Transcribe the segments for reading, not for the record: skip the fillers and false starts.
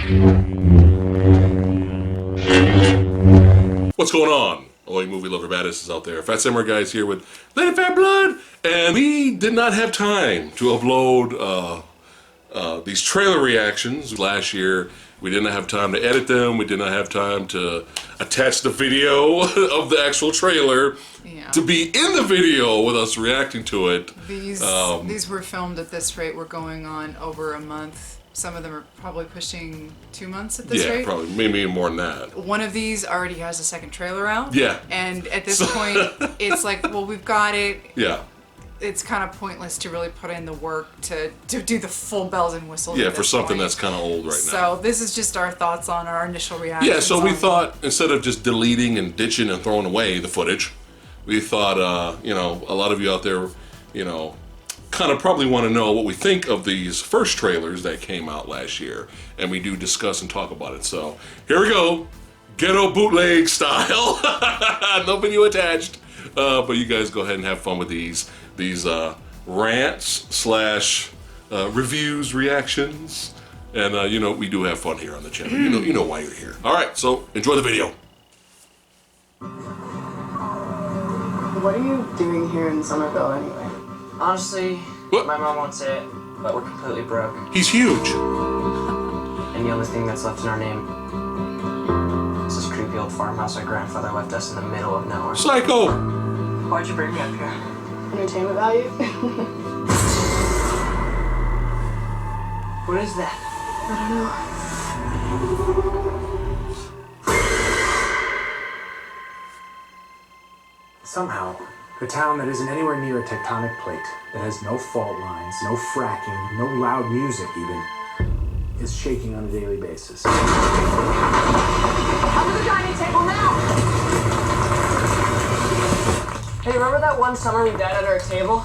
What's going on? All you movie lover badasses out there. Phat Samurai Guys here with Lady Phat Blood, and we did not have time to upload these trailer reactions last year. We didn't have time to edit them. We did not have time to attach the video of the actual trailer to be in the video with us reacting to it. These were filmed at this rate. We're going on over a month. Some of them are probably pushing 2 months at this rate. Yeah, probably. Maybe more than that. One of these already has a second trailer out. Yeah. And at this point, it's like, well, we've got it. Yeah. It's kind of pointless to really put in the work to do the full bells and whistles. Yeah, for something that's kind of old right now. So this is just our thoughts on our initial reaction. Yeah, so we thought instead of just deleting and ditching and throwing away the footage, we thought, you know, a lot of you out there, you know, kind of probably want to know what we think of these first trailers that came out last year, and we do discuss and talk about it. So here we go, ghetto bootleg style. No video attached, but you guys go ahead and have fun with these rants slash reviews, reactions, and you know, we do have fun here on the channel. You know why you're here. All right, so enjoy the video. What are you doing here in Somerville anyway? Honestly, What? my mom won't say it, but we're completely broke. He's huge. And the only thing that's left in our name is this creepy old farmhouse our grandfather left us in the middle of nowhere. Psycho. Why'd you bring me up here? Entertainment value? What is that? I don't know. Somehow, a town that isn't anywhere near a tectonic plate, that has no fault lines, no fracking, no loud music even, is shaking on a daily basis. Under the dining table now! Hey, remember that one summer we died at our table?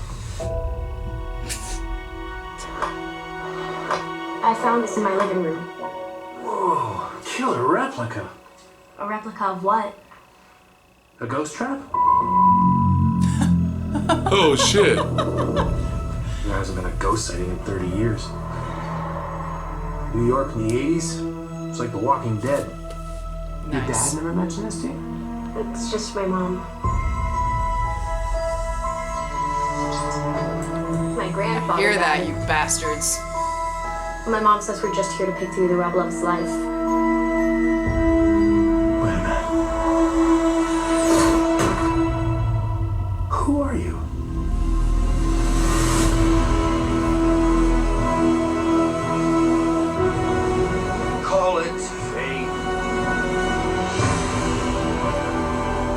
I found this in my living room. Whoa, killer replica. A replica of what? A ghost trap? Oh shit. There hasn't been a ghost sighting in 30 years. New York in the 80s? It's like The Walking Dead. Your Nice. dad never mentioned this to you? It's just my mom. My grandfather Hear that, died. you bastards. My mom says we're just here to pick through the rubble of his life. Wait a minute. Who are you? Call it fate.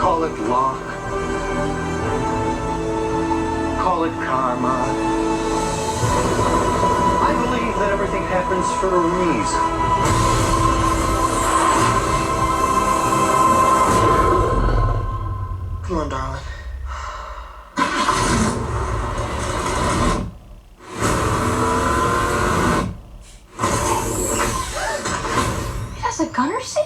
Call it luck. Call it karma. I believe that everything happens for a reason. Come on, darling. It has a gunner seat?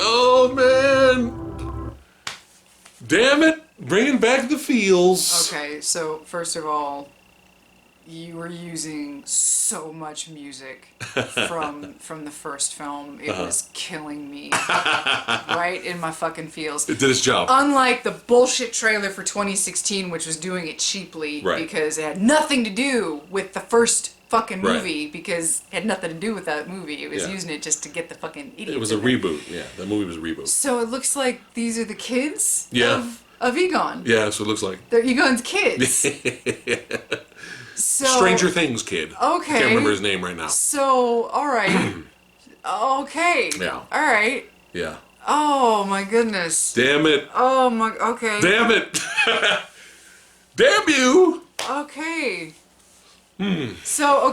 Oh man. Damn it. Bringing back the feels. Okay, so first of all, you were using so much music from the first film. It was killing me. Right in my fucking feels. It did its job. Unlike the bullshit trailer for 2016, which was doing it cheaply because it had nothing to do with the first fucking movie, because it had nothing to do with that movie. It was using it just to get the fucking idiots. It was a reboot. Yeah, the movie was a reboot. So it looks like these are the kids of Egon. Yeah, that's what it looks like. They're Egon's kids. So, Stranger Things kid. Okay. Can't remember his name right now. So, alright. Okay. Yeah. Alright. Yeah. Oh my goodness. Damn it. Oh my, okay. Damn it. Damn you. Okay. So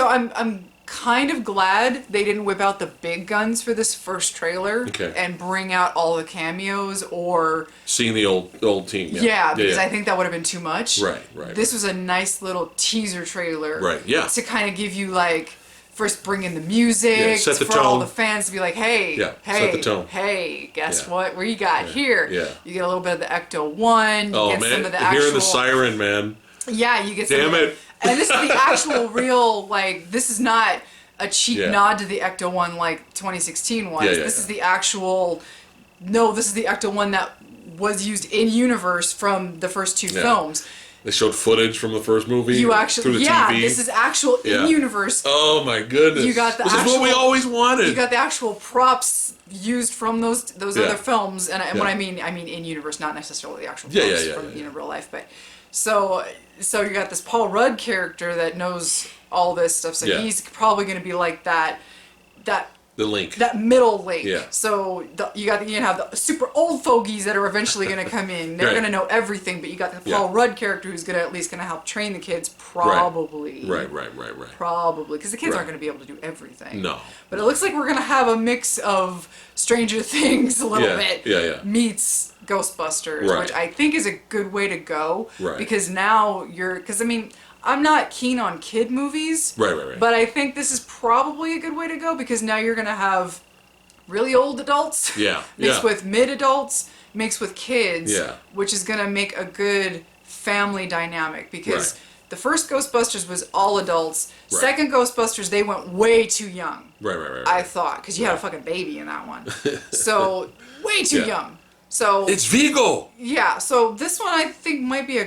I'm kind of glad they didn't whip out the big guns for this first trailer and bring out all the cameos or seeing the old team. Yeah, because I think that would have been too much. Right. This was a nice little teaser trailer. Right, yeah. To kind of give you like first bring in the music set the for all tone. the fans to be like, hey, Yeah, hey, set the tone. hey, guess Yeah. what? What you got here? Yeah. You get a little bit of the Ecto-1. You Oh get man, some of the hearing actual... the siren, man. Yeah, you get some Damn of the, it. And this is the actual real, like, this is not a cheap Yeah. nod to the Ecto-1 like 2016 was. Yeah, yeah, this yeah. is the actual... No, this is the Ecto-1 that was used in universe from the first two Yeah. films. They showed footage from the first movie. You actually, through the yeah, TV. this is actual Yeah. in-universe. Oh my goodness! You got the this is what we actual- always wanted. You got the actual props used from those Yeah. other films, and Yeah. what I mean in-universe, not necessarily the actual Yeah, props yeah, yeah, from yeah, yeah. real life, but so you got this Paul Rudd character that knows all this stuff, so Yeah. he's probably going to be like that the link. that middle link. Yeah. So you're gonna have the super old fogies that are eventually gonna come in. They're Right. gonna know everything, but you got the Yeah. Paul Rudd character who's at least gonna help train the kids, probably. Right. Probably, because the kids Right. aren't gonna be able to do everything. No. But it looks like we're gonna have a mix of Stranger Things a little Yeah, bit. yeah. Meets Ghostbusters, Right. which I think is a good way to go. Right. Because now because I mean, I'm not keen on kid movies. Right. But I think this is probably a good way to go because now you're gonna have really old adults Yeah, mixed yeah. with mid-adults mixed with kids, Yeah. which is gonna make a good family dynamic because Right. the first Ghostbusters was all adults. Right. Second Ghostbusters, they went way too young. Right. I thought, because you had a fucking baby in that one. So way too Yeah. young. So It's Vigo. yeah, so this one I think might be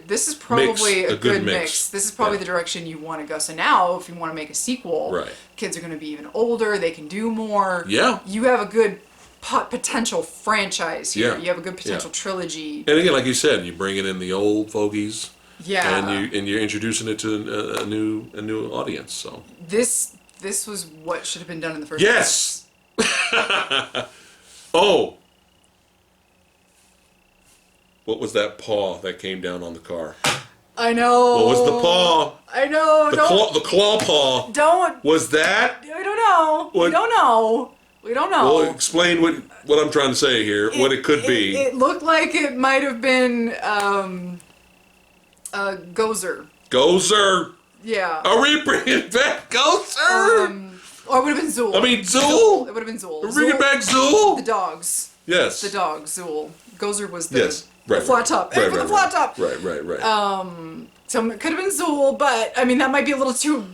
this is probably Mix, a good mix. mix. This is probably Yeah. the direction you want to go. So now, if you want to make a sequel, Right. kids are going to be even older, they can do more. Yeah. You have a good potential franchise here. Yeah. You have a good potential Yeah. trilogy. And again, like you said, you're bringing in the old fogies. Yeah. And you're introducing it to a new audience. So This was what should have been done in the first yes. Oh. What was that paw that came down on the car? I know. What was the paw? I know. The claw paw. Don't. Was that? I don't know. What- We don't know. We don't know. Well, explain what I'm trying to say here. What it could be. It looked like it might have been Gozer. Gozer. Yeah. Are we bringing back Gozer? Or it would have been Zool. I mean, Zool. It would have been Zool. We're bringing Zool- back Zool. The dogs. Yes. The dogs, Zool. Gozer was the, Yes. the Right. flat top. Hey, Right. for Right. the flat top. Right. So it could have been Zool, but I mean, that might be a little too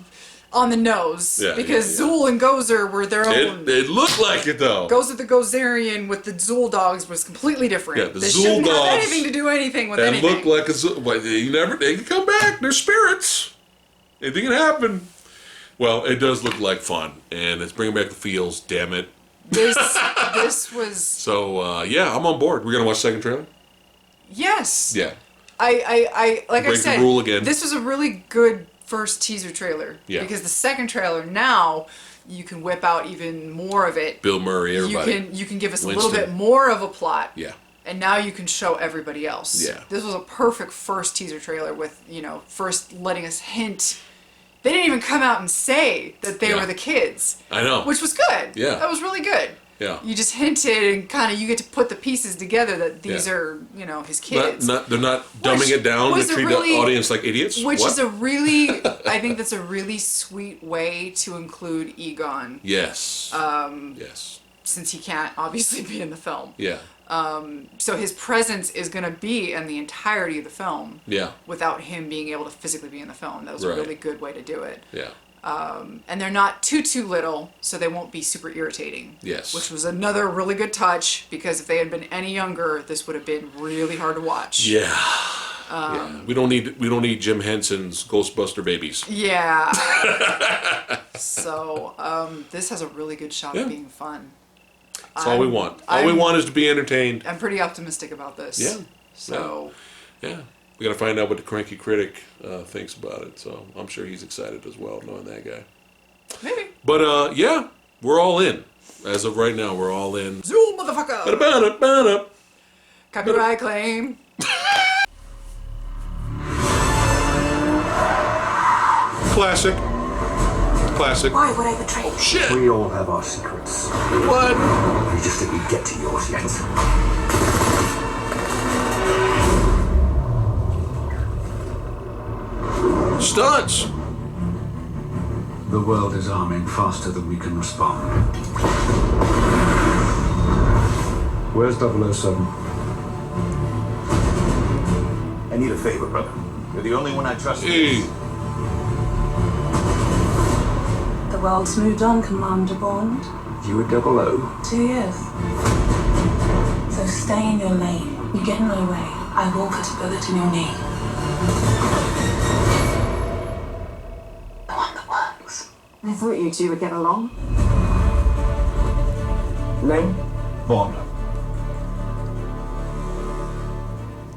on the nose. Yeah, because yeah, yeah. Zool and Gozer were their own. It looked like it though. Gozer the Gozerian with the Zool dogs was completely different. Yeah, the they Zool shouldn't dogs have anything to do anything with That anything. looked like a Zool. But they can come back. They're spirits. Anything can happen. Well, it does look like fun, and it's bringing back the feels. Damn it. This was So yeah, I'm on board. We're gonna watch the second trailer. yes. Yeah. I like I Break the said, rule again. this was a really good first teaser trailer. Yeah. Because the second trailer now you can whip out even more of it. Bill Murray, everybody. You can give us a Winston. little bit more of a plot. Yeah. And now you can show everybody else. Yeah. This was a perfect first teaser trailer with, first letting us hint. They didn't even come out and say that they Yeah. were the kids. I know. Which was good. Yeah. That was really good. Yeah. You just hinted and kind of you get to put the pieces together that these Yeah. are, his kids. They're not dumbing Which it down to was a treat really- the audience like idiots. Which What? is a really, I think that's a really sweet way to include Egon, Yes. Yes. since he can't obviously be in the film. Yeah. So his presence is going to be in the entirety of the film Yeah. without him being able to physically be in the film. That was Right. a really good way to do it. Yeah. And they're not too little, so they won't be super irritating. Yes. Which was another really good touch, because if they had been any younger, this would have been really hard to watch. Yeah. Yeah. We don't need Jim Henson's Ghostbuster babies. Yeah. So, this has a really good shot Yeah. of being fun. That's all we want. All we want is to be entertained. I'm pretty optimistic about this. Yeah. So, Yeah. We got to find out what the cranky critic thinks about it. So I'm sure he's excited as well, knowing that guy. maybe. But yeah, we're all in. As of right now, we're all in. Zool, motherfucker! Ba-da-ba-da-ba-da. Copyright claim. Classic. Classic. Why would I betray you? Shit. We all have our secrets. What? We just didn't get to yours yet. Stunts. The world is arming faster than we can respond. Where's 007? I need a favor, brother. You're the only one I trust. Hey. The world's moved on, Commander Bond. You were 00? 2 years. So stay in your lane. You get in my way, I will put a bullet in your knee. The one that works. I thought you two would get along. Name? Bond.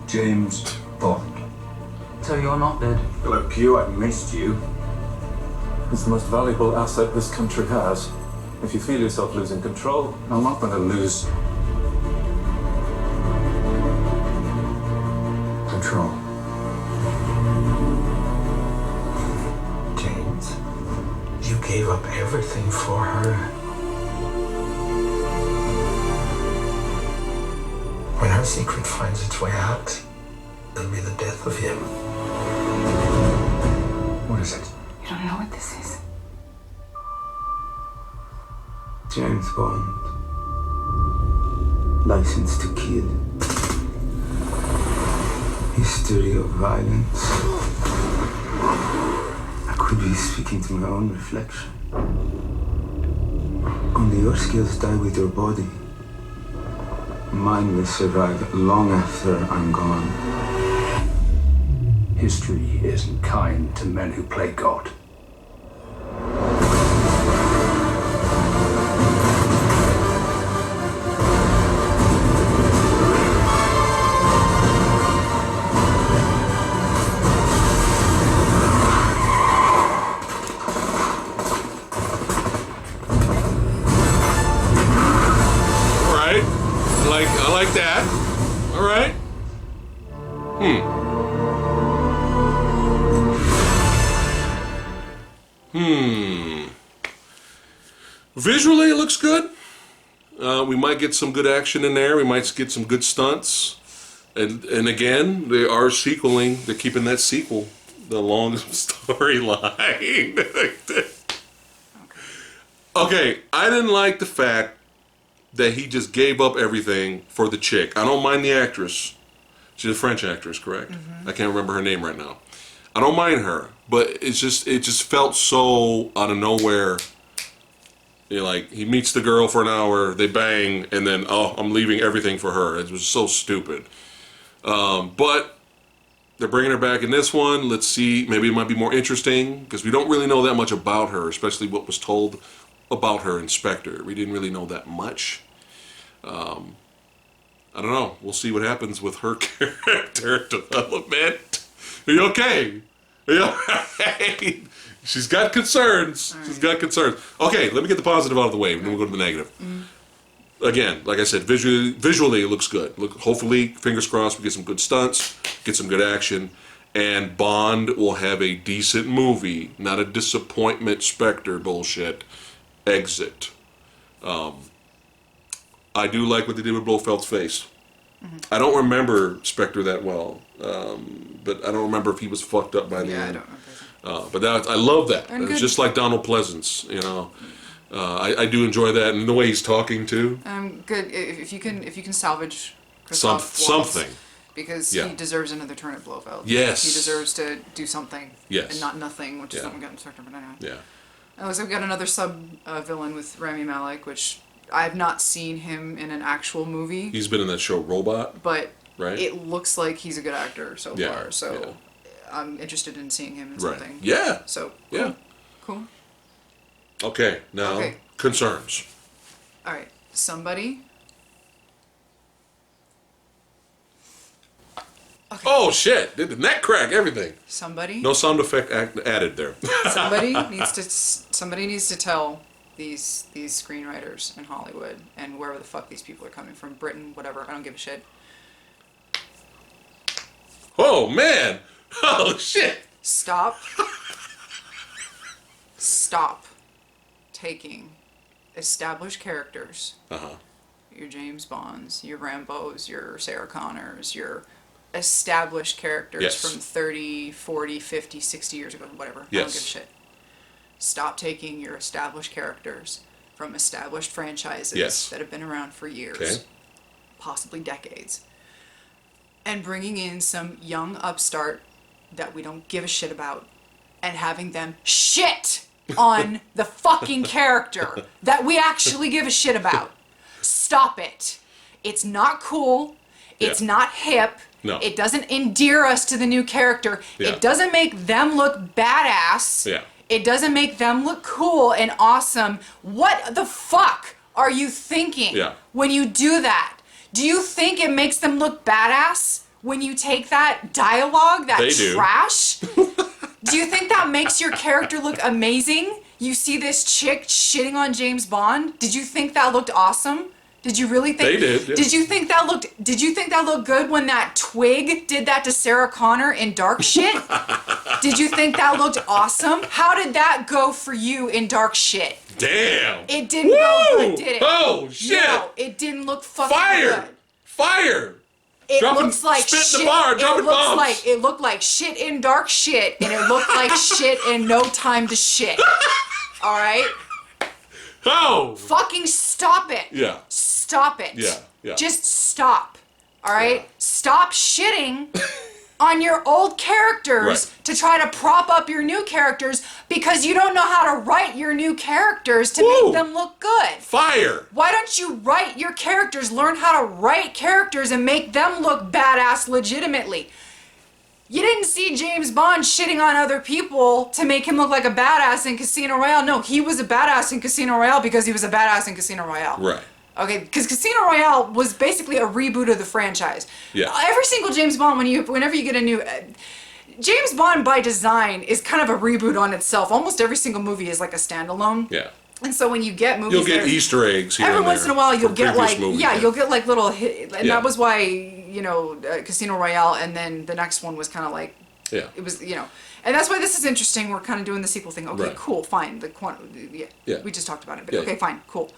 James Bond. So you're not dead. Hello, Q. I missed you. It's the most valuable asset this country has. If you feel yourself losing control, I'm not going to lose Control. James, you gave up everything for her. When her secret finds its way out, it'll be the death of him. What is it? You don't know what this is. James Bond. License to kill. History of violence. I could be speaking to my own reflection. Only your skills die with your body. Mine will survive long after I'm gone. History isn't kind to men who play God. I like that. All right. Visually, it looks good. We might get some good action in there. We might get some good stunts. And again, they are sequeling. They're keeping that sequel, the long storyline. Okay, I didn't like the fact that he just gave up everything for the chick. I don't mind the actress. She's a French actress, correct? I can't remember her name right now. I don't mind her, but it just felt so out of nowhere. You know, like, he meets the girl for an hour, they bang, and then, oh, I'm leaving everything for her. It was so stupid. But they're bringing her back in this one. Let's see, maybe it might be more interesting, because we don't really know that much about her, especially what was told about her in Spectre. We didn't really know that much. I don't know. We'll see what happens with her character development. Are you okay? Are you alright? She's got concerns. Right. She's got concerns. Okay, let me get the positive out of the way, and then we'll go to the negative. Again, like I said, visually it looks good. Hopefully, fingers crossed, we get some good stunts, get some good action, and Bond will have a decent movie, not a disappointment Spectre bullshit exit. I do like what they did with Blofeld's face. I don't remember Spectre that well, but I don't remember if he was fucked up by the end. I don't remember. But I love that. It's just like Donald Pleasance, you know. I do enjoy that, and the way he's talking too. Good. If you can salvage Christoph Waltz, something, because he deserves another turn at Blofeld. Yes, he deserves to do something. Yes, and not nothing, which is what we got in Spectre. But anyway. Yeah. So we got another sub villain with Rami Malek, which I've not seen him in an actual movie. He's been in that show Robot, but right? It looks like he's a good actor so far. So I'm interested in seeing him in something. Yeah. So cool. Cool. Okay, now concerns. All right, somebody. Okay. Oh shit! Did the neck crack? Everything. Somebody. No sound effect added there. Somebody needs to tell these screenwriters in Hollywood and wherever the fuck these people are coming from, Britain, whatever. I don't give a shit. Oh man! Oh shit! Stop taking established characters. Your James Bonds, your Rambos, your Sarah Connors, your established characters from 30, 40, 50, 60 years ago, whatever. I don't give a shit. Stop taking your established characters from established franchises Yes. that have been around for years, Okay. possibly decades, and bringing in some young upstart that we don't give a shit about and having them shit on the fucking character that we actually give a shit about. Stop it. It's not cool. It's not hip. No. It doesn't endear us to the new character. Yeah. It doesn't make them look badass. Yeah. It doesn't make them look cool and awesome. What the fuck are you thinking Yeah. when you do that? Do you think it makes them look badass when you take that dialogue, that They do. trash? Do you think that makes your character look amazing? You see this chick shitting on James Bond? Did you think that looked awesome? Did you really think They did, yeah. Did you think that looked good when that twig did that to Sarah Connor in Dark Shit? Did you think that looked awesome? How did that go for you in Dark Shit? Damn. It didn't go good, did it? Oh, shit. No, it didn't look fucking Fire. good. Fire. It Dropping looks like spit in shit. the bar, dropping bombs. It looked like shit in Dark Shit, and it looked like shit in No Time to Shit. All right? Oh. Fucking stop it. Yeah. Stop it. Yeah, yeah. Just stop. All right? Stop shitting on your old characters Right. to try to prop up your new characters because you don't know how to write your new characters to Woo. make them look good. Fire. Why don't you write your characters, learn how to write characters and make them look badass legitimately? You didn't see James Bond shitting on other people to make him look like a badass in Casino Royale. No, he was a badass in Casino Royale because he was a badass in Casino Royale. Right. Okay, because Casino Royale was basically a reboot of the franchise. Yeah. Every single James Bond, whenever you get a new... James Bond by design is kind of a reboot on itself. Almost every single movie is like a standalone. Yeah. And so when you get movies, You'll get that are- Easter eggs here every and once there in a while you'll from get previous like movies, you'll get like little hit, and Yeah. that was why Casino Royale, and then the next one was kind of like Yeah. it was and that's why this is interesting. We're kind of doing the sequel thing. Okay, Right. cool, fine. Yeah. We just talked about it, but Yeah, okay, yeah. fine, cool.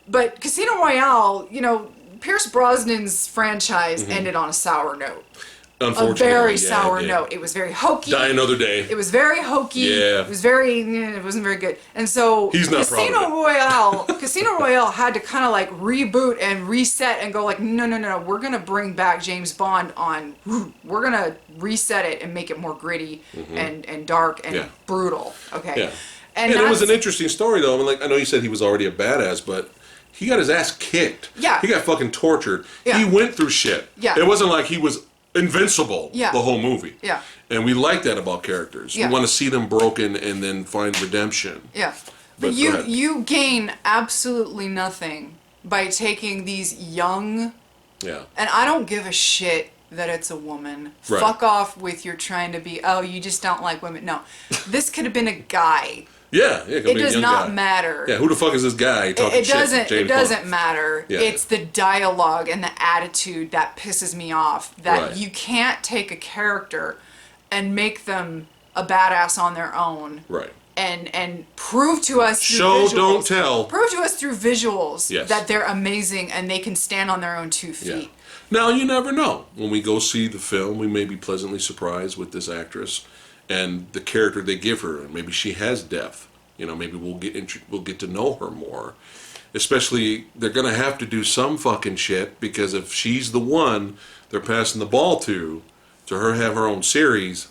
But Casino Royale, Pierce Brosnan's franchise ended on a sour note. A Unfortunately. very yeah, sour yeah. note. It was very hokey. Die Another Day. It was very hokey. Yeah. It was very. It wasn't very good. And so He's not proud of it. Casino Royale had to kind of like reboot and reset and go like, no. We're gonna bring back James Bond on. We're gonna reset it and make it more gritty and dark and Yeah. brutal. Okay. Yeah. And it was that's- an interesting story, though. I mean, I know you said he was already a badass, but he got his ass kicked. Yeah. He got fucking tortured. Yeah. He went through shit. Yeah. It wasn't like he was invincible Yeah. the whole movie. Yeah. And we like that about characters. Yeah. We want to see them broken and then find redemption. Yeah. But But go ahead. you gain absolutely nothing by taking these young. Yeah. And I don't give a shit that it's a woman. Right. Fuck off with your trying to be, oh, you just don't like women. No. This could have been a guy. Yeah. It, It does not matter. Yeah. Who the fuck is this guy talking It shit? doesn't. James It doesn't Bond? matter. Yeah. It's the dialogue and the attitude that pisses me off. That Right. you can't take a character and make them a badass on their own. Right. And prove to us through Show, visuals, don't tell. Prove to us through visuals Yes. that they're amazing and they can stand on their own 2 feet. Yeah. Now, you never know. When we go see the film, we may be pleasantly surprised with this actress and the character they give her. And maybe she has depth. Maybe we'll get to know her more. Especially, they're going to have to do some fucking shit, because if she's the one they're passing the ball to her have her own series.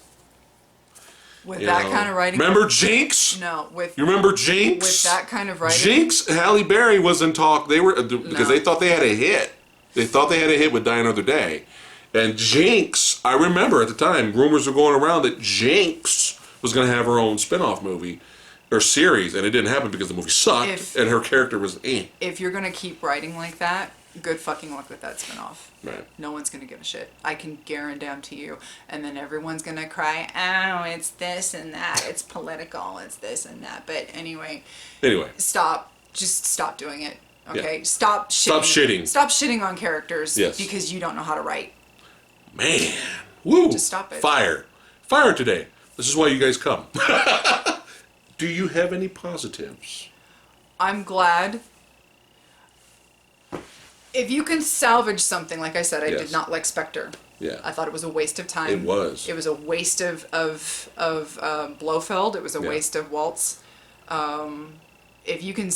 With that kind of writing. Remember Jinx? No, You remember Jinx? with that kind of writing. Jinx, Halle Berry was in talk. They were because No. they thought they had a hit. They thought they had a hit with Die Another Day, and Jinx. I remember at the time rumors were going around that Jinx was going to have her own spin-off movie or series, and it didn't happen because the movie sucked and her character was If you're gonna keep writing like that, good fucking luck with that spinoff. Right. No one's gonna give a shit. I can guarantee you. And then everyone's gonna cry, oh, it's this and that. It's political. It's this and that. But anyway. Stop. Just stop doing it. Okay? Yeah. Stop shitting. Stop shitting. Stop shitting on characters Yes. because you don't know how to write. Man, woo! Just stop it. Fire today. This is why you guys come. Do you have any positives? I'm glad. If you can salvage something, like I said, I Yes. did not like Spectre. Yeah. I thought it was a waste of time. It was. It was a waste of Blofeld. It was a Yeah. waste of Waltz. If you can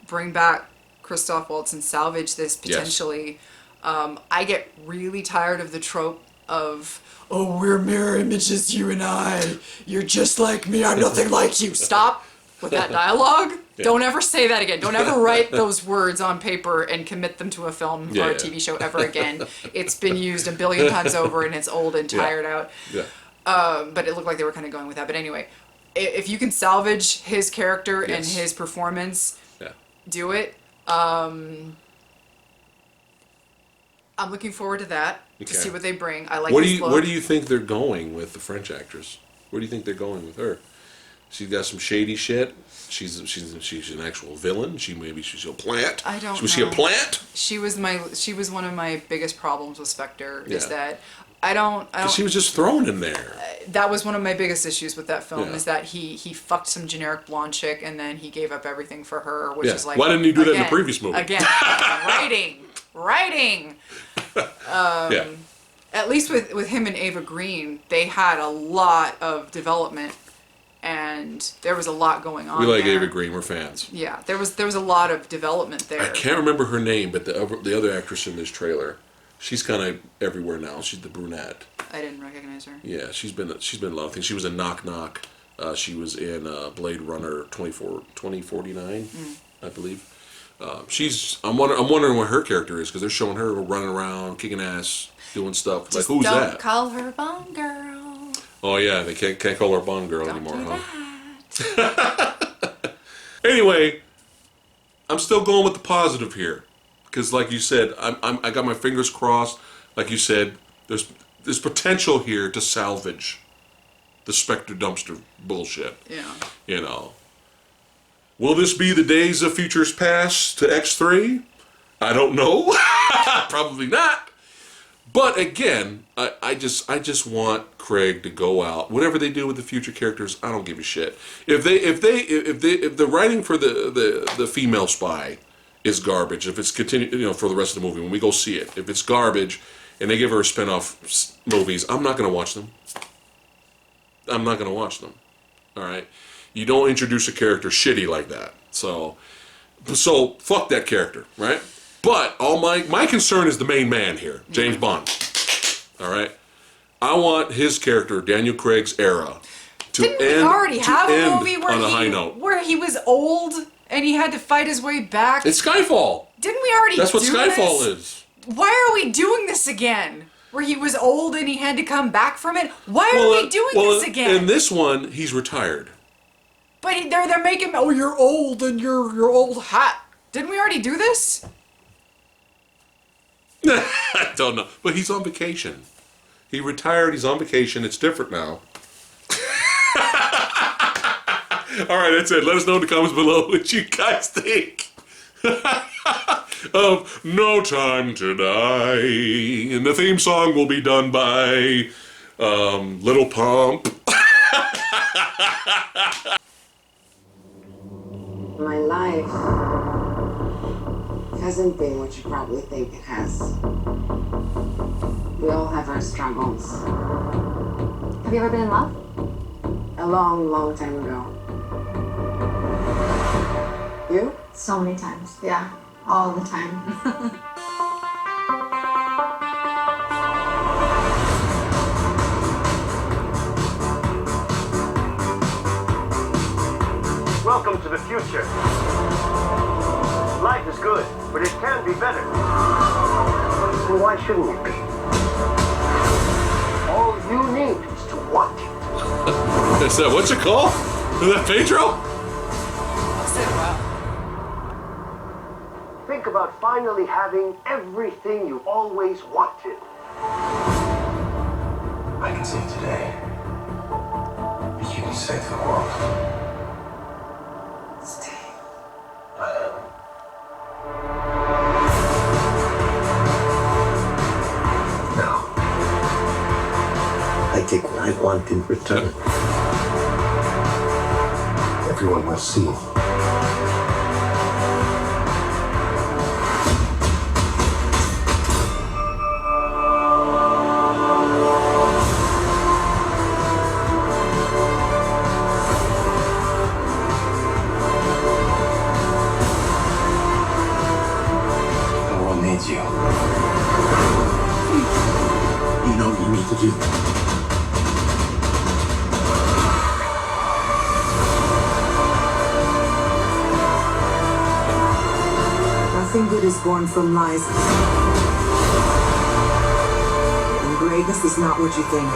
bring back Christoph Waltz and salvage this potentially, I get really tired of the trope of, oh, we're mirror images, you and I. You're just like me. I'm nothing like you. Stop with that dialogue. Yeah. Don't ever say that again. Don't ever write those words on paper and commit them to a film or a TV show ever again. It's been used a billion times over and it's old and tired out. Yeah. But it looked like they were kind of going with that. But anyway, if you can salvage his character and his performance, do it. I'm looking forward to that, to see what they bring. I like his look. Where do you think they're going with the French actress? Where do you think they're going with her? She's got some shady shit. She's an actual villain. She's a plant. I don't know. Was she a plant? She was one of my biggest problems with Spectre, is that I don't. She was just thrown in there. That was one of my biggest issues with that film, is that he fucked some generic blonde chick and then he gave up everything for her, which is like, why didn't he do that in the previous movie? Again, writing. At least with him and Ava Green, they had a lot of development. And there was a lot going on. We like there. Ava Green. We're fans. Yeah, there was a lot of development there. I can't remember her name, but the other actress in this trailer, she's kind of everywhere now. She's the brunette. I didn't recognize her. Yeah, she's been in a lot of things. She was in Knock Knock. She was in Blade Runner 2049, I believe. I'm wondering what her character is, because they're showing her running around, kicking ass, doing stuff. Just like, who's don't that? Call her Bond Girl. Oh yeah, they can't call her Bond Girl don't anymore, do huh? Anyway, I'm still going with the positive here, because like you said, I got my fingers crossed. Like you said, there's potential here to salvage the Spectre dumpster bullshit. Yeah. You know. Will this be the Days of Futures Past to X3? I don't know. Probably not. But again, I just want Craig to go out. Whatever they do with the future characters, I don't give a shit. If the writing for the female spy is garbage, if it's continued, for the rest of the movie when we go see it, if it's garbage and they give her a spin-off movies, I'm not gonna watch them. I'm not gonna watch them. All right, you don't introduce a character shitty like that. So fuck that character, right? But all my concern is the main man here, James Bond. All right, I want his character, Daniel Craig's era, to Didn't we already have a movie on a high note, where he was old and he had to fight his way back? It's Skyfall. Didn't we already? That's what do Skyfall this? is. Why are we doing this again? Where he was old and he had to come back from it? Why are we doing this again? In this one, he's retired. But they're making, oh, you're old and your old hat. Didn't we already do this? I don't know. But he's on vacation. He retired, he's on vacation. It's different now. All right, that's it. Let us know in the comments below what you guys think of No Time to Die. And the theme song will be done by Little Pump. My life hasn't been what you probably think it has. We all have our struggles. Have you ever been in love? A long, long time ago. You? So many times. Yeah, all the time. Welcome to the future. Life is good, but it can be better. And why shouldn't it be? All you need is to want it. Is that what's it called? Is that Pedro? Think about finally having everything you always wanted. I can save today, but you can save the world. Stay. Now, I take what I want in return. Everyone will see. you. You know what you need to do. Nothing good is born from lies. And greatness is not what you think.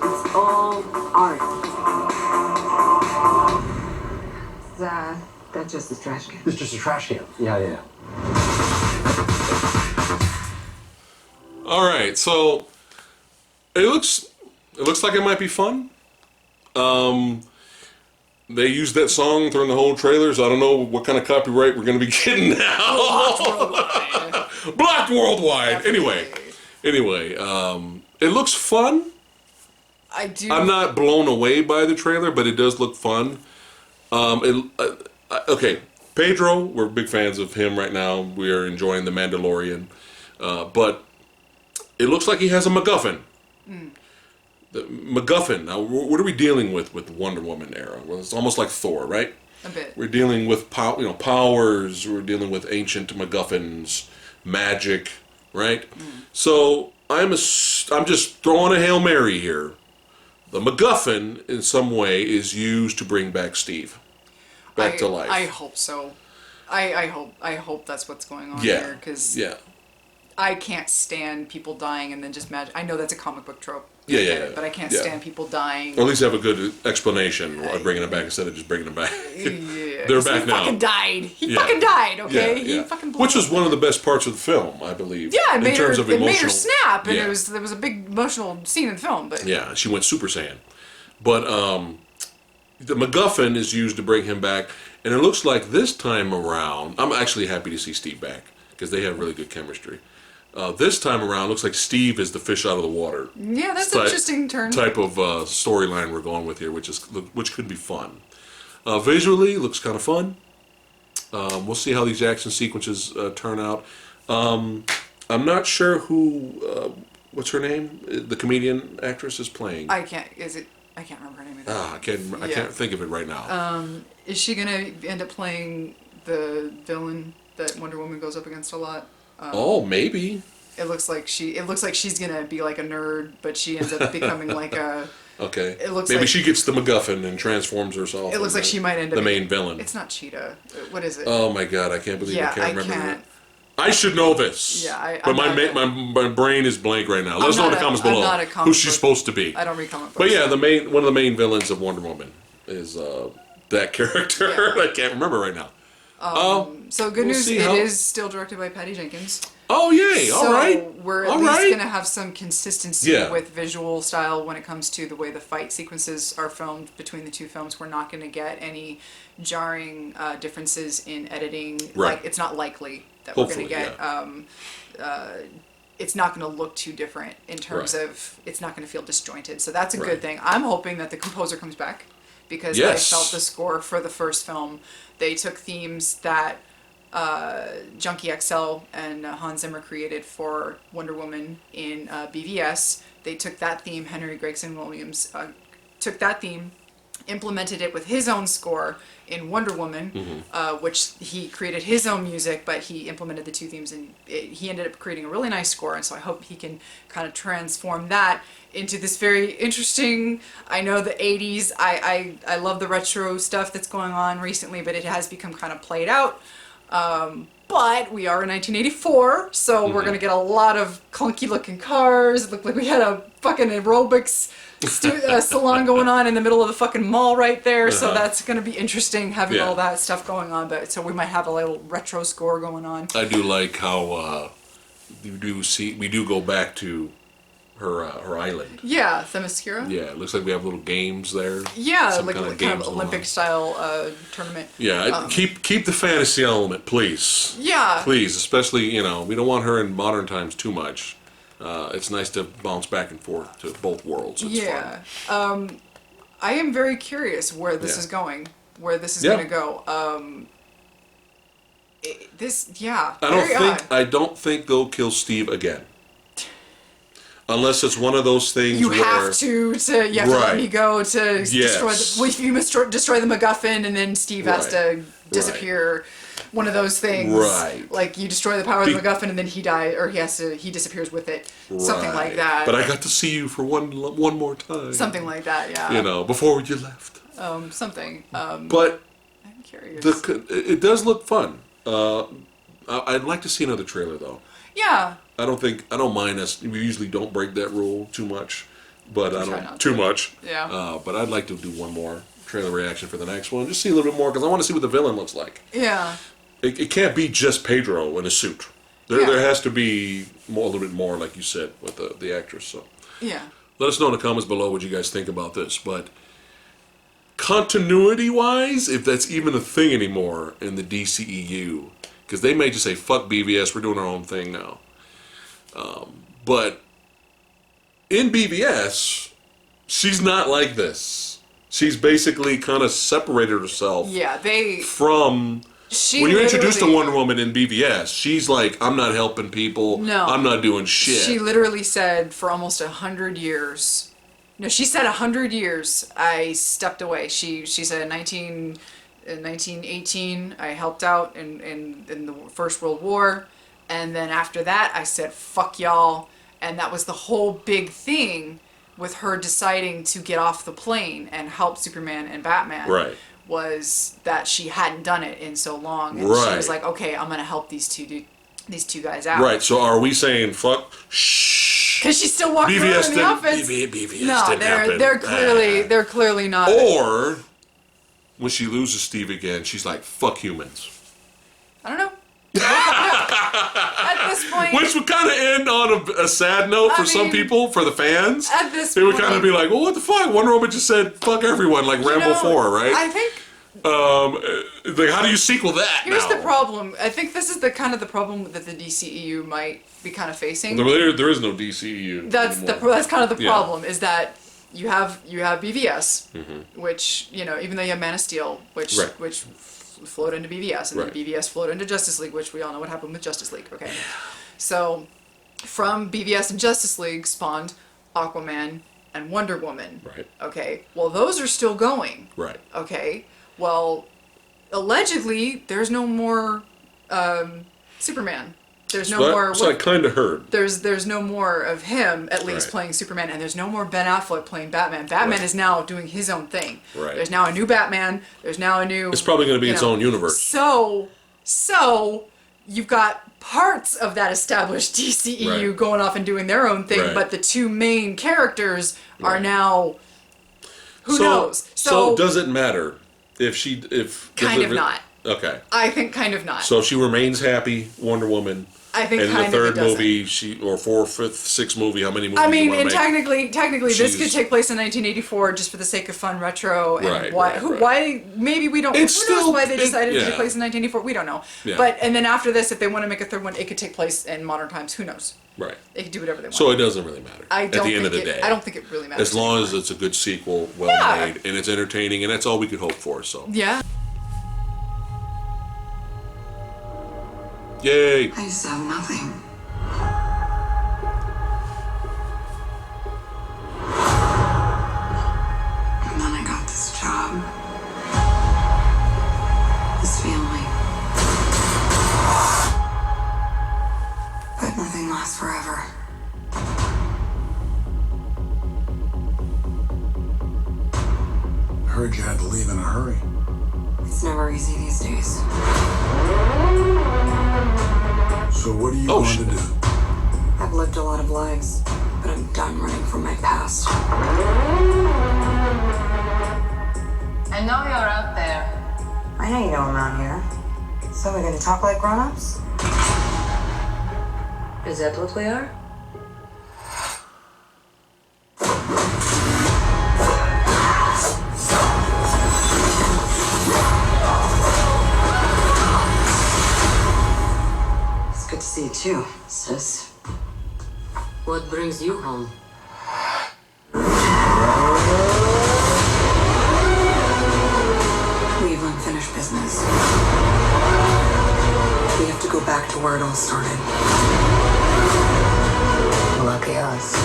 It's all art. That's just a trash can. It's just a trash can. Yeah. All right, so it looks like it might be fun. They used that song during the whole trailer, so I don't know what kind of copyright we're going to be getting now. Blocked worldwide. Anyway, it looks fun. I'm not blown away by the trailer, but it does look fun. Okay, Pedro, we're big fans of him right now. We are enjoying The Mandalorian, but it looks like he has a MacGuffin. The MacGuffin. Now, what are we dealing with the Wonder Woman era? Well, it's almost like Thor, right? A bit. We're dealing with powers. We're dealing with ancient MacGuffins, magic, right? So I'm just throwing a Hail Mary here. The MacGuffin, in some way, is used to bring back Steve back to life. I hope so. I hope that's what's going on here, because I can't stand people dying and then just magic. I know that's a comic book trope. But I can't stand people dying. Or at least have a good explanation of bringing them back instead of just bringing them back. They're back now. He fucking died. He fucking died, okay? He fucking blew Which was up. one of the best parts of the film, I believe. Yeah, it made her snap, and Yeah. there was a big emotional scene in the film. But yeah, she went Super Saiyan. But the MacGuffin is used to bring him back, and it looks like this time around, I'm actually happy to see Steve back, because they have really good chemistry. This time around, looks like Steve is the fish out of the water. Yeah, that's an interesting turn. Type of storyline we're going with here, which could be fun. Visually, looks kind of fun. We'll see how these action sequences turn out. I'm not sure who, what's her name? The comedian actress is playing. I can't remember her name either. I can't think of it right now. Is she gonna end up playing the villain that Wonder Woman goes up against a lot? Maybe. It looks like she's gonna be like a nerd, but she ends up becoming like a. Okay. It looks maybe like she gets the MacGuffin and transforms herself. It looks like she might end up the main villain. It's not Cheetah. What is it? Oh my god! I can't believe I can't remember. Can't. I should know this. Yeah, but my brain is blank right now. Let us know in the comments below who she's supposed to be. I don't read comic books. But yeah, one of the main villains of Wonder Woman is that character. Yeah. I can't remember right now. So good news, it is still directed by Patty Jenkins. Oh yay! All right. So we're at least going to have some consistency with visual style when it comes to the way the fight sequences are filmed between the two films. We're not going to get any jarring differences in editing. Right. Like, it's not likely that we're going to get. It's not going to look too different in terms of. It's not going to feel disjointed. So that's a good thing. I'm hoping that the composer comes back, because I felt the score for the first film. They took themes that Junkie XL and Hans Zimmer created for Wonder Woman in BVS. They took that theme, Henry Gregson Williams took that theme, implemented it with his own score in Wonder Woman, which he created his own music, but he implemented the two themes, and he ended up creating a really nice score. And so I hope he can kind of transform that into this very interesting. I know the 80s, I love the retro stuff that's going on recently, but it has become kind of played out. But we are in 1984, so we're gonna get a lot of clunky looking cars. It looked like we had a fucking aerobics salon going on in the middle of the fucking mall right there. So that's gonna be interesting having all that stuff going on. But so we might have a little retro score going on. I do like how we do go back to her island. Yeah, Themyscira. Yeah, it looks like we have little games there. Yeah, like kind of Olympic style tournament. Yeah, keep the fantasy element, please. Yeah. Please, especially, we don't want her in modern times too much. It's nice to bounce back and forth to both worlds. It's fun. I am very curious where this is going, where this is going to go. I don't think they'll kill Steve again. Unless it's one of those things you where... have to let me go to destroy the MacGuffin, and then Steve has to disappear. One of those things. Right. Like, you destroy the power of the MacGuffin, and then he dies, or he disappears with it. Right. Something like that. But I got to see you for one more time. Something like that, yeah. Before you left. Something. But I'm curious. It does look fun. I'd like to see another trailer, though. Yeah. I don't mind us. We usually don't break that rule too much, but I don't too much. Yeah. But I'd like to do one more trailer reaction for the next one. Just see a little bit more because I want to see what the villain looks like. Yeah. It can't be just Pedro in a suit. There has to be a little bit more, like you said, with the actress. So. Yeah. Let us know in the comments below what you guys think about this. But continuity-wise, if that's even a thing anymore in the DCEU, because they may just say, fuck BVS, we're doing our own thing now. But in BVS, she's not like this. She's basically kind of separated herself from... when you're introduced to Wonder Woman in BVS, she's like, I'm not helping people. No. I'm not doing shit. She literally said for almost 100 years... No, she said 100 years I stepped away. She said in 1918 I helped out in the First World War. And then after that, I said, fuck y'all. And that was the whole big thing with her deciding to get off the plane and help Superman and Batman. Right. Was that she hadn't done it in so long. And she was like, okay, I'm going to help these two guys out. Right. So are we saying, fuck, shh. Because she's still walking around in the office. BVS no, they're clearly not. Or, when she loses Steve again, she's like, fuck humans. I don't know. At this point, which would kind of end on a sad note for some people, for the fans. At this point, it would kind of be like, well, what the fuck? Wonder Woman just said fuck everyone, like Rambo 4, right? I think. Like, how do you sequel that? Here's the problem. I think this is the problem that the DCEU might be kind of facing. There is no DCEU. That's kind of the problem. Is that you have BVS, which even though you have Man of Steel, which flowed into BVS, and then BVS flowed into Justice League, which we all know what happened with Justice League. Okay, so from BVS and Justice League spawned Aquaman and Wonder Woman. Right. Okay. Well, those are still going. Right. Okay. Well, allegedly, there's no more Superman. There's no more. So I kind of heard. There's no more of him, at least, playing Superman, and there's no more Ben Affleck playing Batman. Batman is now doing his own thing. Right. There's now a new Batman. There's now a new. It's probably going to be its own universe. So you've got parts of that established DCEU going off and doing their own thing, but the two main characters are now. Who knows? So does it matter if kind of not? Okay. I think kind of not. So if she remains happy, Wonder Woman. I think and kind in the third of it movie, or fourth, fifth, sixth movie, how many movies? I mean, and technically, this could take place in 1984 just for the sake of fun, retro, and why? Maybe we don't. Who knows why they decided to take place in 1984? We don't know. Yeah. But and then after this, if they want to make a third one, it could take place in modern times. Who knows? Right. They could do whatever they want. So it doesn't really matter. At the end of the day, I don't think it really matters. As long as it's a good sequel, well made, and it's entertaining, and that's all we could hope for. So. Yeah. Yay! I used to have nothing. And then I got this job. This family. But nothing lasts forever. I heard you had to leave in a hurry. It's never easy these days. So what are you going to do? I've lived a lot of lives, but I'm done running from my past. I know you're out there. I know you know I'm out here. So we're gonna talk like grown-ups? Is that what we are? Good to see you too, sis. What brings you home? We have unfinished business. go back to where it all started. Lucky us.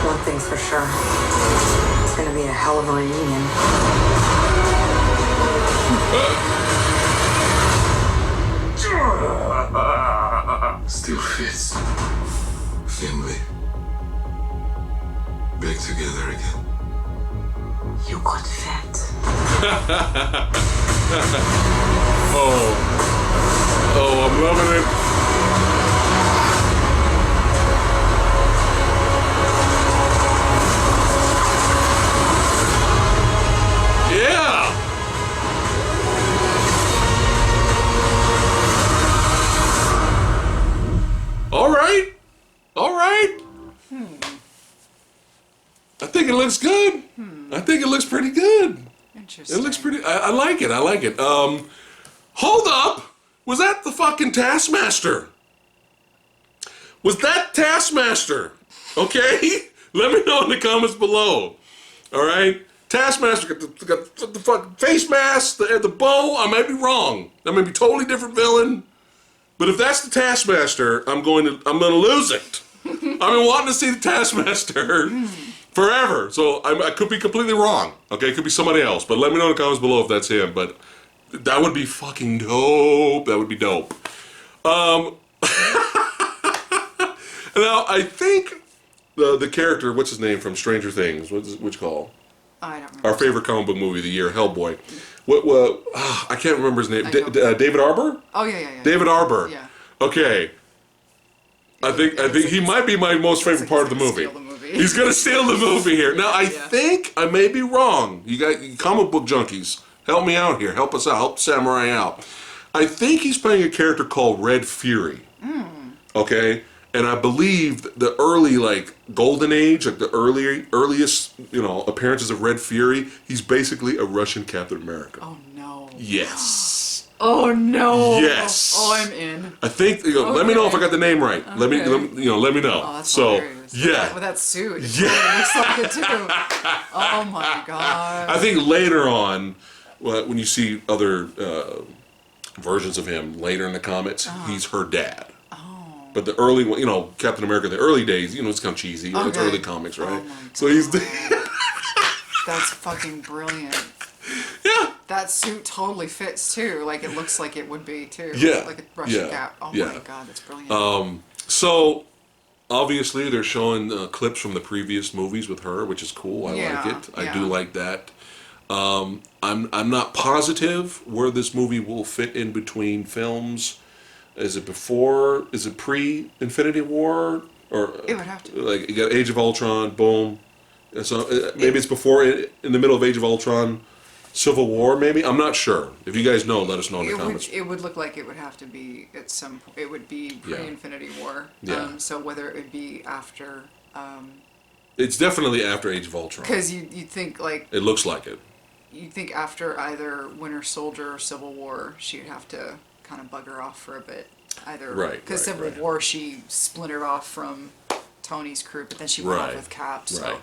One thing's for sure. It's gonna be a hell of a reunion. Still fits. Family. Back together again. You got fat. Oh, I'm loving it. Yeah. All right. I think it looks good. I think it looks pretty good. Interesting. It looks pretty. I like it. Hold up. Was that the fucking Taskmaster? Was that Taskmaster? Okay? Let me know in the comments below. All right? Taskmaster got the fucking face mask, the bow. I might be wrong. That may be a totally different villain. But if that's the Taskmaster, I'm gonna lose it. I've been wanting to see the Taskmaster forever. So I could be completely wrong. Okay? It could be somebody else. But let me know in the comments below if that's him. But that would be fucking dope. That would be dope. Now, I think the character, what's his name from Stranger Things? Which call? I don't remember. Our favorite comic book movie of the year, Hellboy. I can't remember his name. David Arbor? Oh, yeah. David Arbor. Yeah. Okay. I think he might be my most favorite part of the movie. He's gonna steal the movie here. Now, I think I may be wrong. You comic book junkies, help me out here. Help us out. Help Samurai out. I think he's playing a character called Red Fury. Okay? And I believe the early, Golden Age, the earliest, appearances of Red Fury, he's basically a Russian Captain America. Oh, no. Yes. Oh, no. Yes. Oh, I'm in. I think, let me know if I got the name right. Okay. Let me know. Oh, that's so, hilarious. yeah. With that suit. It Yeah. totally looks like it, too. Oh, my God. I think later on, when you see other versions of him later in the comics, he's her dad. But the early one, Captain America, the early days, it's kind of cheesy. Okay. It's early comics, right? Oh my So he's That's fucking brilliant. Yeah. That suit totally fits too. Like it looks like it would be too. Yeah. Like a Russian Yeah. cap. Oh Yeah. my God, that's brilliant. So obviously they're showing clips from the previous movies with her, which is cool. I like it. I do like that. I'm not positive where this movie will fit in between films. Is it before? Is it pre-Infinity War? Or it would have to be. Like you got Age of Ultron, boom. So maybe it's before, in the middle of Age of Ultron, Civil War. Maybe I'm not sure. If you guys know, let us know in the comments. It would look like it would have to be at some. It would be pre-Infinity War. Yeah. So whether it would be after. It's definitely after Age of Ultron. Because you think like. It looks like it. You think after either Winter Soldier or Civil War, she'd have to kind of bugger off for a bit. Either because Civil War she splintered off from Tony's crew, but then she went off with Cap. So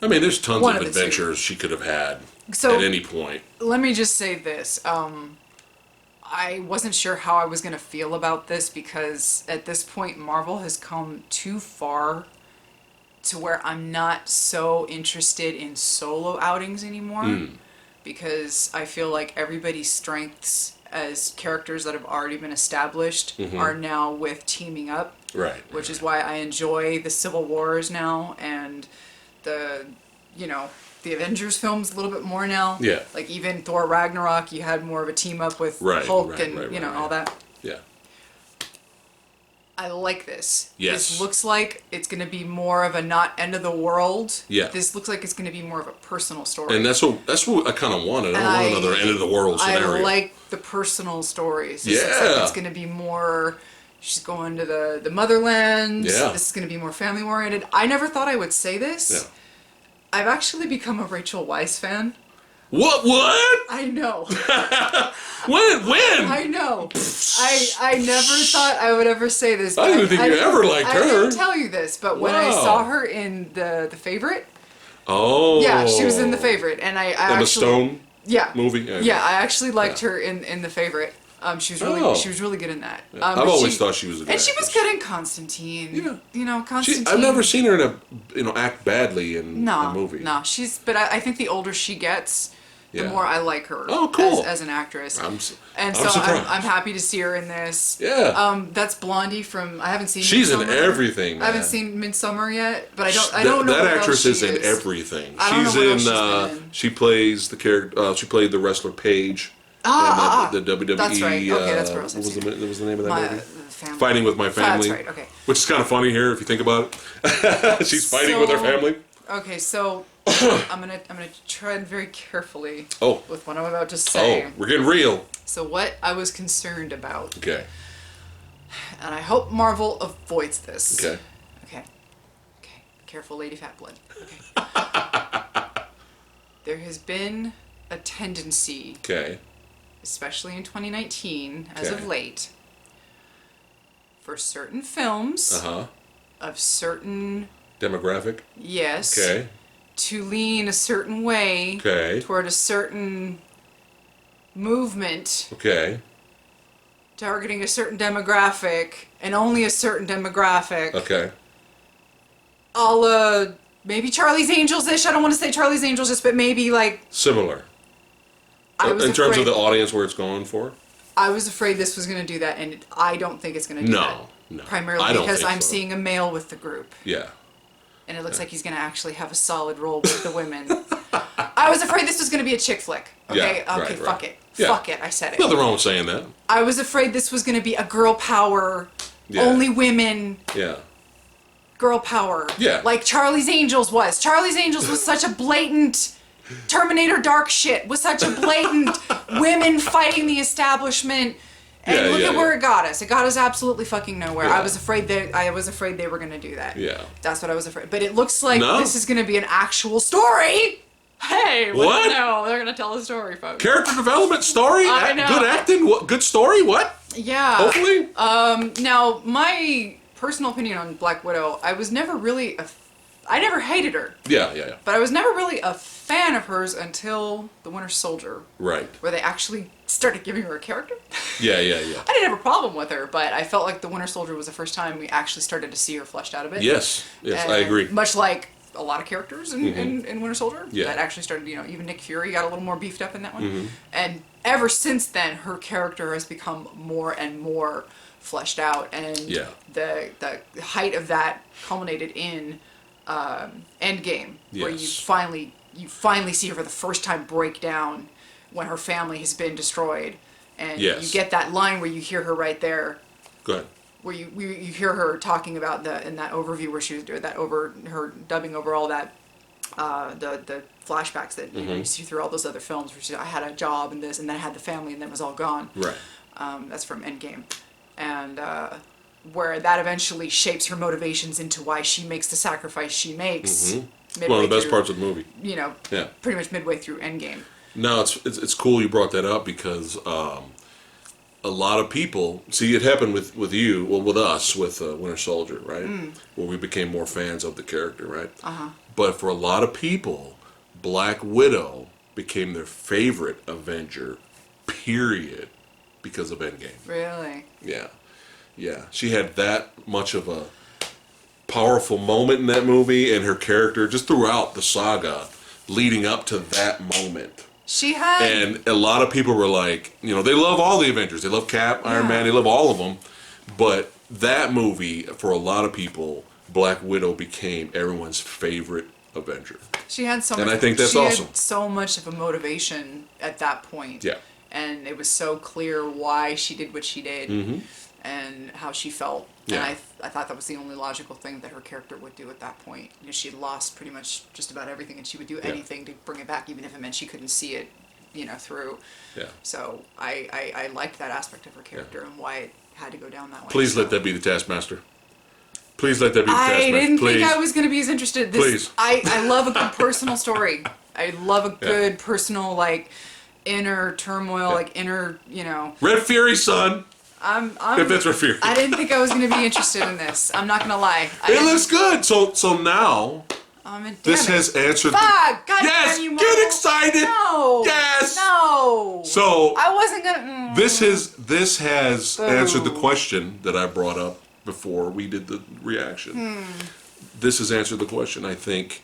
I mean, there's tons of adventures she could have had at any point. Let me just say this: I wasn't sure how I was going to feel about this because at this point, Marvel has come too far to where I'm not so interested in solo outings anymore. Because I feel like everybody's strengths as characters that have already been established are now with teaming up. Right. Which is why I enjoy the Civil Wars now and the Avengers films a little bit more now. Yeah. Like even Thor Ragnarok, you had more of a team up with Hulk and all that. Yeah. I like this. Yes. This looks like it's going to be more of a not end of the world. Yeah. This looks like it's going to be more of a personal story. And that's what I kind of wanted. I don't want another end of the world scenario. I like the personal stories. This looks like it's going to be more. She's going to the motherland. Yeah. This is going to be more family oriented. I never thought I would say this. Yeah. I've actually become a Rachel Weisz fan. What? I know. When? I know. I never thought I would ever say this. I didn't think you ever liked her. I didn't tell you this, but when I saw her in the Favorite. Oh. Yeah, she was in The Favorite, and I actually. The Stone. Yeah. Movie. Yeah, I actually liked her in The Favorite. She was really good in that. Yeah. I've always thought she was a good actress. And she was good in Constantine. Yeah. You know, Constantine. I've never seen her act badly in a movie. No, but I think the older she gets, the more I like her as an actress. I'm happy to see her in this. Yeah. That's Blondie from, I haven't seen She's Midsommar. in everything, man. I haven't seen Midsommar yet, but I don't know that what actress else is in everything. She's in she plays the character, she played the wrestler Paige. The WWE. That's right. Okay, that's where I was. What was the name of that movie? Family. Fighting with My Family. That's right. Okay. Which is kind of funny here if you think about it. She's fighting with her family. Okay, so I'm gonna tread very carefully with what I'm about to say. Oh, we're getting real. So what I was concerned about. Okay. And I hope Marvel avoids this. Okay. Okay. Careful, Lady Phat Blood. Okay. There has been a tendency. Okay. Especially in 2019, as of late, for certain films of certain demographic. Yes. Okay. To lean a certain way. Okay. Toward a certain movement. Okay. Targeting a certain demographic and only a certain demographic. Okay. A la maybe Charlie's Angels-ish. I don't want to say Charlie's Angels-ish, but maybe like similar. In terms of the audience where it's going for? I was afraid this was going to do that, and I don't think it's going to do that. No. Primarily because I'm seeing a male with the group. Yeah. And it looks like he's going to actually have a solid role with the women. I was afraid this was going to be a chick flick. Okay? Yeah, okay, fuck it. Yeah. Fuck it. I said it. Nothing wrong with saying that. I was afraid this was going to be a girl power, only women. Yeah. Girl power. Yeah. Like Charlie's Angels was. Charlie's Angels was such a blatant Terminator Dark shit, was such a blatant women fighting the establishment. And look at where it got us. It got us absolutely fucking nowhere. Yeah. I was afraid they were gonna do that. Yeah. That's what I was afraid. But it looks like this is gonna be an actual story. Hey, what? No, they're gonna tell a story, folks. Character development story? I know. Good acting? What? Good story? What? Yeah. Hopefully. Now my personal opinion on Black Widow, I never hated her. Yeah. But I was never really a fan of hers until The Winter Soldier. Right. Where they actually started giving her a character. Yeah. I didn't have a problem with her, but I felt like The Winter Soldier was the first time we actually started to see her fleshed out a bit. Yes, I agree. Much like a lot of characters in Winter Soldier. Yeah. That actually started, even Nick Fury got a little more beefed up in that one. Mm-hmm. And ever since then, her character has become more and more fleshed out. And the height of that culminated in Endgame, where you finally see her for the first time break down when her family has been destroyed, and you get that line where you hear her right there. Go ahead. Where you hear her talking about in that overview where she was doing that her dubbing over all that the flashbacks that you see through all those other films where she said, I had a job and this and then I had the family and then it was all gone. Right. That's from Endgame, and where that eventually shapes her motivations into why she makes the sacrifice she makes. Mm-hmm. One of the best parts of the movie. Pretty much midway through Endgame. No, it's cool you brought that up because a lot of people see it happened with you, with us, with Winter Soldier, right? Where we became more fans of the character, right? But for a lot of people, Black Widow became their favorite Avenger, period, because of Endgame. Really? Yeah. She had that much of a powerful moment in that movie, and her character just throughout the saga leading up to that moment. She had... And a lot of people were like, they love all the Avengers. They love Cap, Iron Man, they love all of them. But that movie, for a lot of people, Black Widow became everyone's favorite Avenger. She had so much... And I think that's awesome. She had so much of a motivation at that point. Yeah. And it was so clear why she did what she did and how she felt. Yeah. And I thought that was the only logical thing that her character would do at that point. She had lost pretty much just about everything, and she would do anything to bring it back, even if it meant she couldn't see it, through. Yeah. So I liked that aspect of her character and why it had to go down that way. Please let that be the Taskmaster. Please let that be the Taskmaster. I didn't think I was going to be as interested. Please. I love a good personal story. I love a good personal, inner turmoil, inner, Red Fury, son. If that's Red Fury. I didn't think I was going to be interested in this. I'm not going to lie. It looks good. So now, This has answered. Fuck! God Yes, damn you, get Mo. excited. No. Yes. No. So I wasn't gonna. This has answered the question that I brought up before we did the reaction. This has answered the question. I think.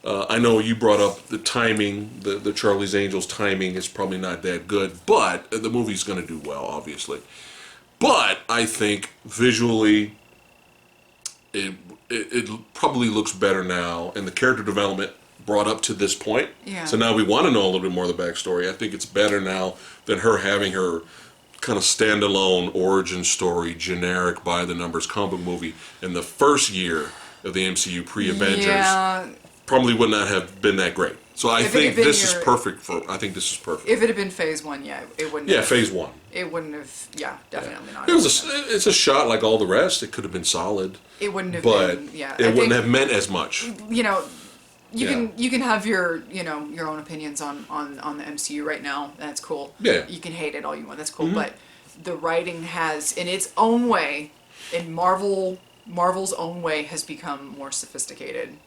I know you brought up the timing. The Charlie's Angels timing is probably not that good, but the movie's going to do well, obviously. But I think visually, it probably looks better now, and the character development brought up to this point. Yeah. So now we want to know a little bit more of the backstory. I think it's better now than her having her kind of standalone origin story, generic by the numbers comic book movie in the first year of the MCU pre-Avengers. Yeah. Probably would not have been that great. So I think this is perfect for. I think this is perfect. If it had been phase 1, yeah, it wouldn't. Yeah, phase 1. It wouldn't have. Yeah, definitely not. It's a shot like all the rest. It could have been solid. It wouldn't have but been. Yeah, it wouldn't have meant as much. You know, you can have your your own opinions on the MCU right now. That's cool. Yeah. You can hate it all you want. That's cool. But the writing has, in its own way, in Marvel's own way, has become more sophisticated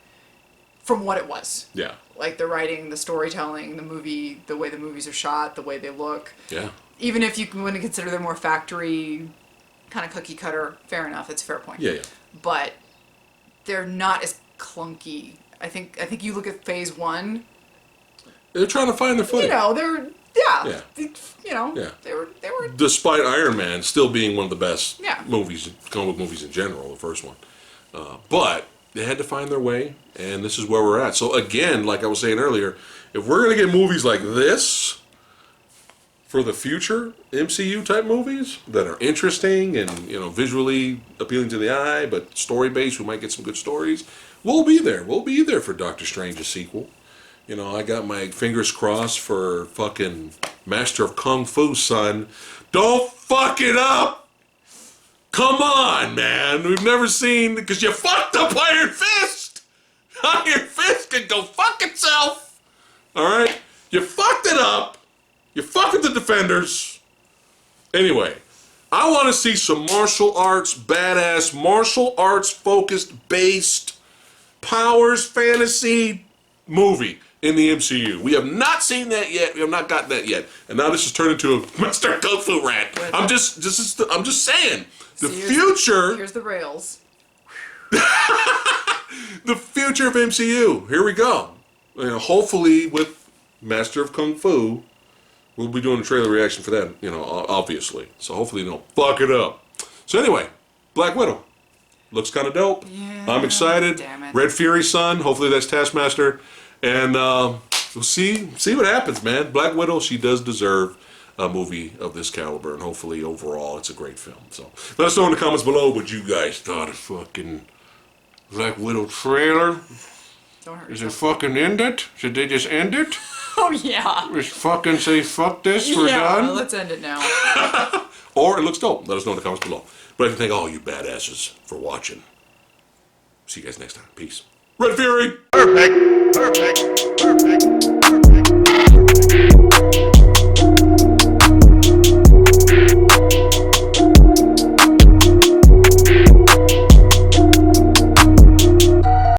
from what it was. Yeah. Like the writing, the storytelling, the way the movies are shot, the way they look. Yeah. Even if you want to consider them more factory, kind of cookie cutter, fair enough. It's a fair point. Yeah. But they're not as clunky. I think you look at phase 1. They're trying to find their footing. They're they were. Despite Iron Man still being one of the best movies, comic book movies in general, the first one, but they had to find their way, and this is where we're at. So again, like I was saying earlier, if we're gonna get movies like this for the future, MCU type movies that are interesting and visually appealing to the eye, but story based, we might get some good stories. We'll be there. We'll be there for Doctor Strange's sequel. I got my fingers crossed for fucking Master of Kung Fu, son. Don't fuck it up! Come on, man. We've never seen... Because you fucked up Iron Fist! Iron Fist can go fuck itself! Alright? You fucked it up! You fucked the Defenders! Anyway, I want to see some martial arts, badass, martial arts focused, based, powers, fantasy movie in the MCU. We have not seen that yet. We have not got that yet. And now this has turned into a Master Kung Fu rant. I'm just saying. The future. Here's the rails. The future of MCU. Here we go. Hopefully with Master of Kung Fu, we'll be doing a trailer reaction for that. Obviously. So hopefully they don't fuck it up. So anyway, Black Widow looks kind of dope. Yeah, I'm excited. Damn it. Red Fury's son. Hopefully that's Taskmaster. And we'll see what happens, man. Black Widow, she does deserve a movie of this caliber, and hopefully overall it's a great film. So let us know in the comments below what you guys thought of fucking Black Widow trailer. Don't hurt Is yourself. it fucking end it? Should they just end it? Oh yeah. Just fucking say fuck this, we're done? Let's end it now. Or it looks dope. Let us know in the comments below. But I can thank all you badasses for watching. See you guys next time. Peace. Red Fury! Perfect.